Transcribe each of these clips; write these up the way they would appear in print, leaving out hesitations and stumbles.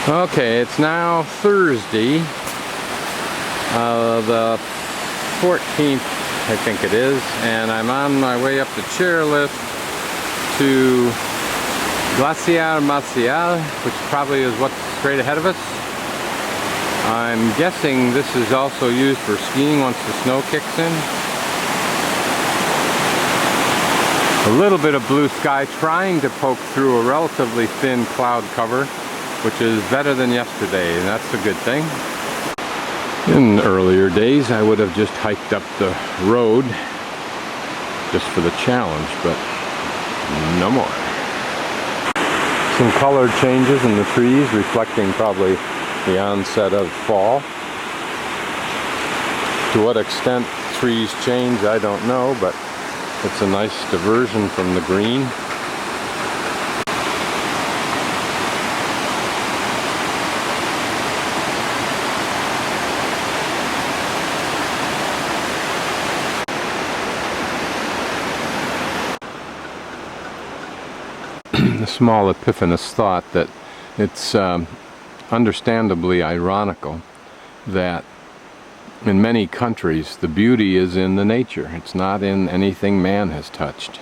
Okay, it's now Thursday, the 14th, I think it is, and I'm on my way up the chairlift to Glacier Martial, which probably is what's straight ahead of us. I'm guessing this is also used for skiing once the snow kicks in. A little bit of blue sky trying to poke through a relatively thin cloud cover, which is better than yesterday, and that's a good thing. In earlier days, I would have just hiked up the road just for the challenge, but no more. Some color changes in the trees, reflecting probably the onset of fall. To what extent trees change, I don't know, but it's a nice diversion from the green. A small epiphanous thought that it's understandably ironical that in many countries the beauty is in the nature. It's not in anything man has touched.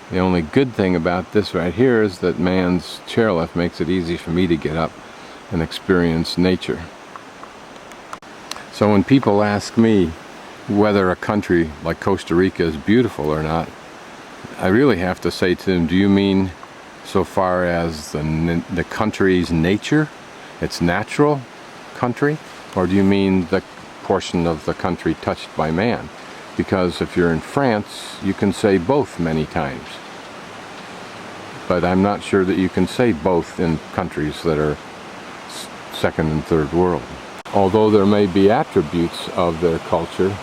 The only good thing about this right here is that man's chairlift makes it easy for me to get up and experience nature. So when people ask me whether a country like Costa Rica is beautiful or not, I really have to say to them, do you mean so far as the country's nature, its natural country, or do you mean the portion of the country touched by man? Because if you're in France, you can say both many times. But I'm not sure that you can say both in countries that are second and third world. Although there may be attributes of their culture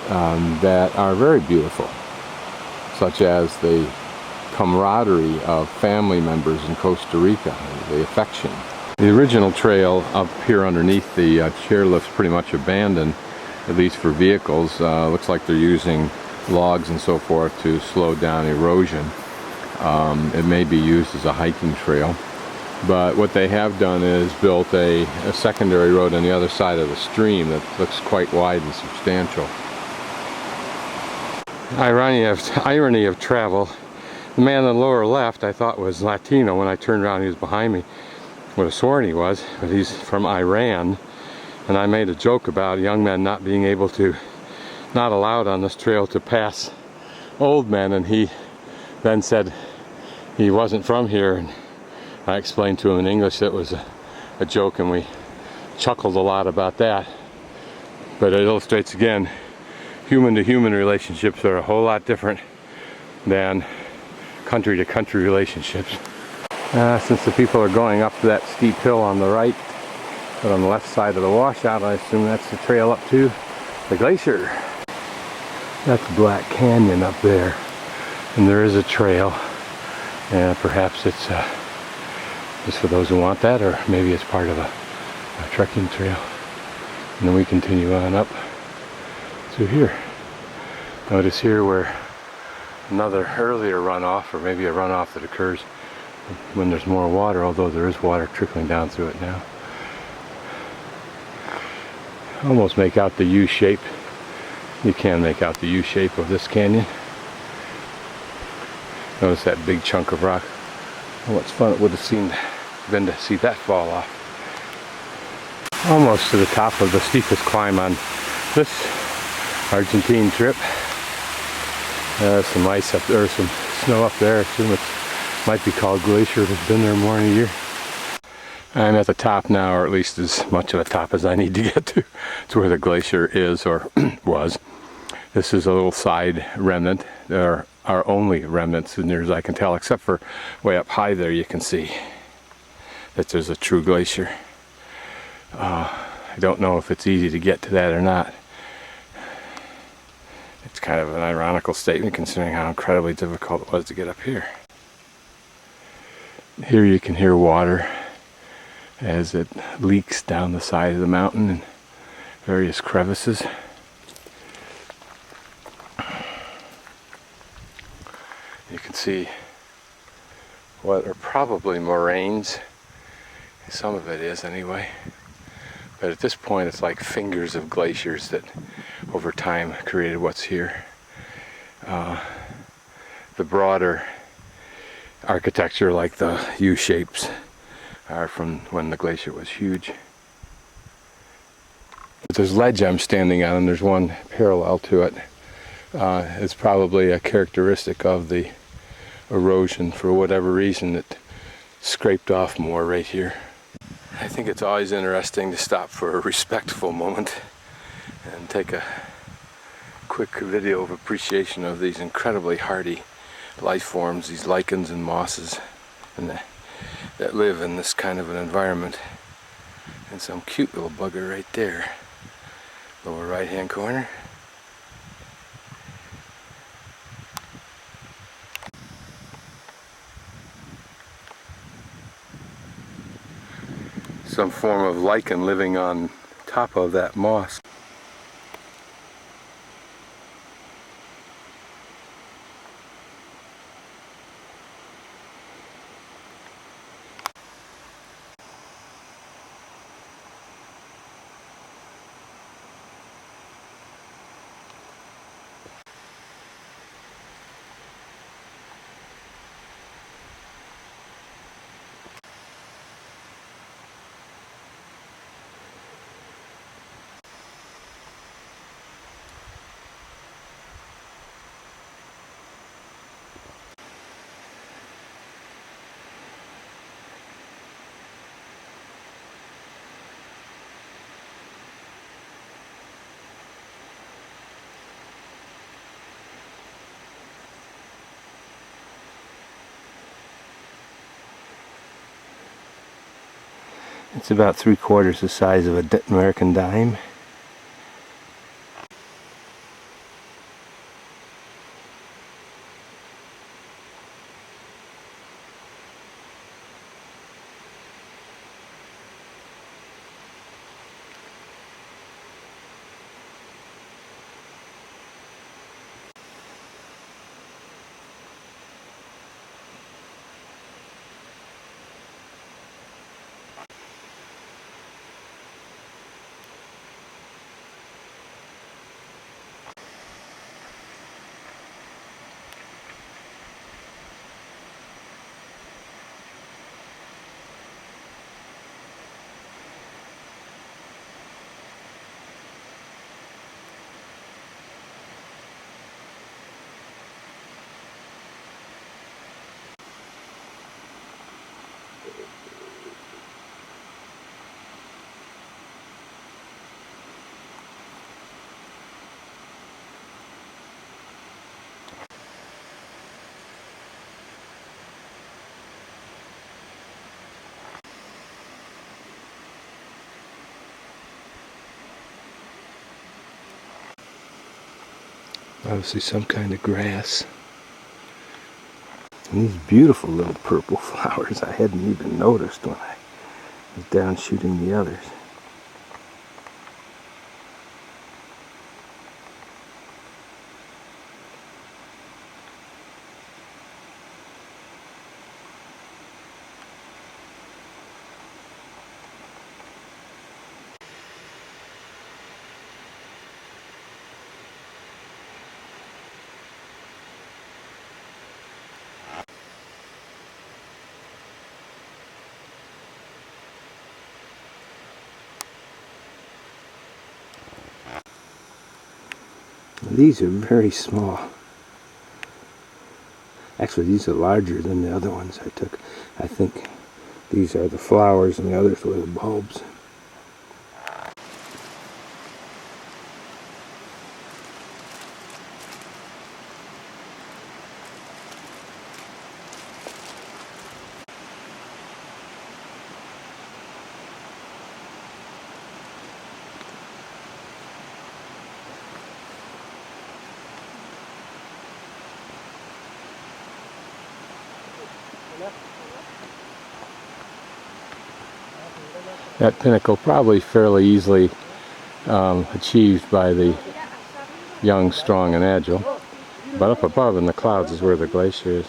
that are very beautiful, such as the camaraderie of family members in Costa Rica, the affection. The original trail up here underneath the chairlift's pretty much abandoned, at least for vehicles. Looks like they're using logs and so forth to slow down erosion. It may be used as a hiking trail, but what they have done is built a secondary road on the other side of the stream that looks quite wide and substantial. Irony of travel. The man in the lower left I thought was Latino. When I turned around, he was behind me. Would have sworn he was, but he's from Iran. And I made a joke about young men not being able to, not allowed on this trail to pass old men, and he then said he wasn't from here. And I explained to him in English that it was a joke, and we chuckled a lot about that. But it illustrates again, human to human relationships are a whole lot different than country to country relationships. Since the people are going up that steep hill on the right, but on the left side of the washout, I assume that's the trail up to the glacier. That's Black Canyon up there, and there is a trail, and perhaps it's just for those who want that, or maybe it's part of a trekking trail. And then we continue on up through here. Notice here where another earlier runoff, or maybe a runoff that occurs when there's more water, although there is water trickling down through it now. Almost make out the U shape. You can make out the U shape of this canyon. Notice that big chunk of rock. Well, what's fun it would have been to see that fall off. Almost to the top of the steepest climb on this Argentine trip. Some ice up there, some snow up there. I assume it might be called glacier. It's been there more than a year. I'm at the top now, or at least as much of the top as I need to get to where the glacier is, or was. This is a little side remnant. There are only remnants as near as I can tell, except for way up high there you can see that there's a true glacier. I don't know if it's easy to get to that or not. It's kind of an ironical statement considering how incredibly difficult it was to get up here. Here you can hear water as it leaks down the side of the mountain in various crevices. You can see what are probably moraines Some of it is anyway. But at this point it's like fingers of glaciers that over time created what's here. The broader architecture, like the U shapes, are from when the glacier was huge. But there's ledge I'm standing on, and there's one parallel to it. It's probably a characteristic of the erosion. For whatever reason, it scraped off more right here. I think it's always interesting to stop for a respectful moment and take a quick video of appreciation of these incredibly hardy life forms, these lichens and mosses, and that live in this kind of an environment. And some cute little bugger right there, lower right hand corner. Some form of lichen living on top of that moss. It's about 3/4 the size of an American dime. Obviously some kind of grass. And these beautiful little purple flowers I hadn't even noticed when I was down shooting the others. These are very small. Actually, these are larger than the other ones I took. I think these are the flowers and the others were the bulbs. That pinnacle probably fairly easily achieved by the young, strong, and agile. But up above in the clouds is where the glacier is.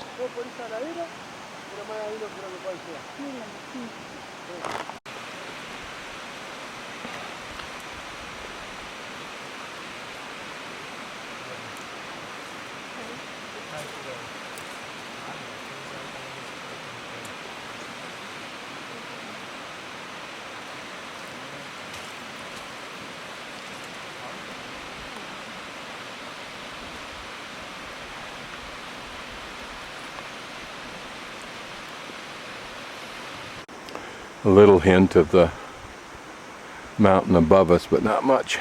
A little hint of the mountain above us, but not much.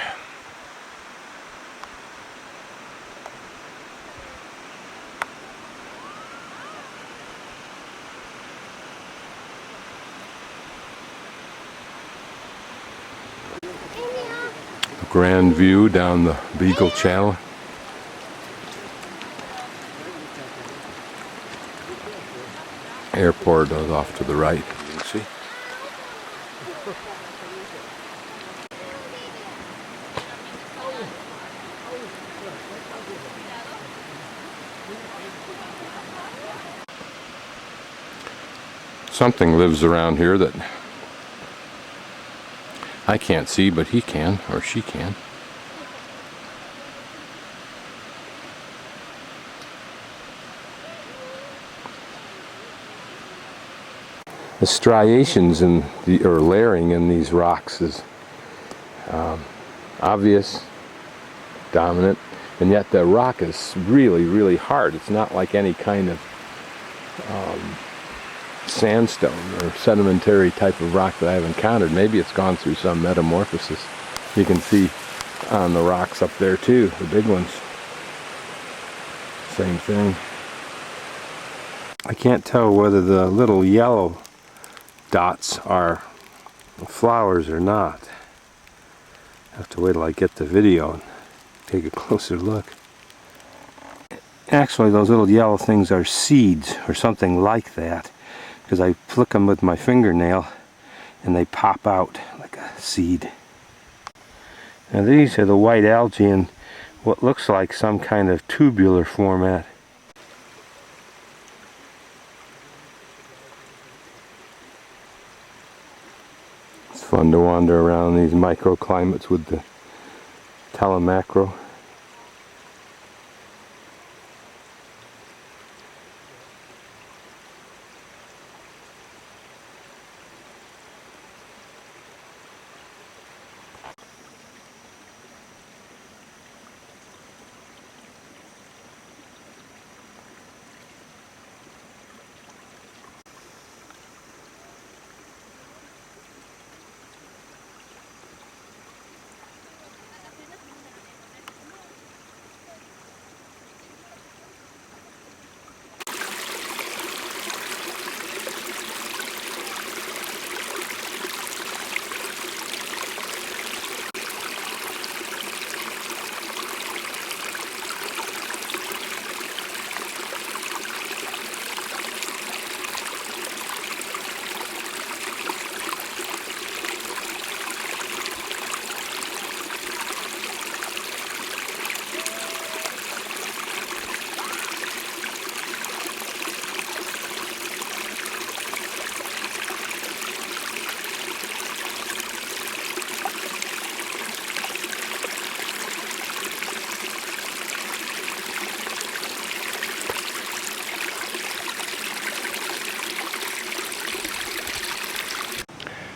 Grand view down the Beagle Channel. Airport is off to the right, you can see. Something lives around here that I can't see, but he can, or she can. The striations in the, or layering in these rocks is obvious, dominant, and yet the rock is really, really hard. It's not like any kind of sandstone or sedimentary type of rock that I've encountered. Maybe it's gone through some metamorphosis. You can see on the rocks up there too, the big ones. Same thing. I can't tell whether the little yellow dots are flowers or not. I have to wait till I get the video and take a closer look. Actually, those little yellow things are seeds or something like that, because I flick them with my fingernail and they pop out like a seed. Now these are the white algae in what looks like some kind of tubular format. It's fun to wander around these microclimates with the telemacro.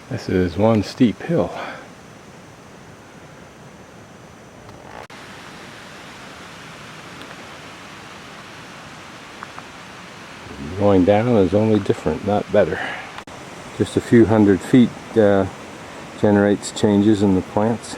This is one steep hill. Going down is only different, not better. Just a few hundred feet generates changes in the plants.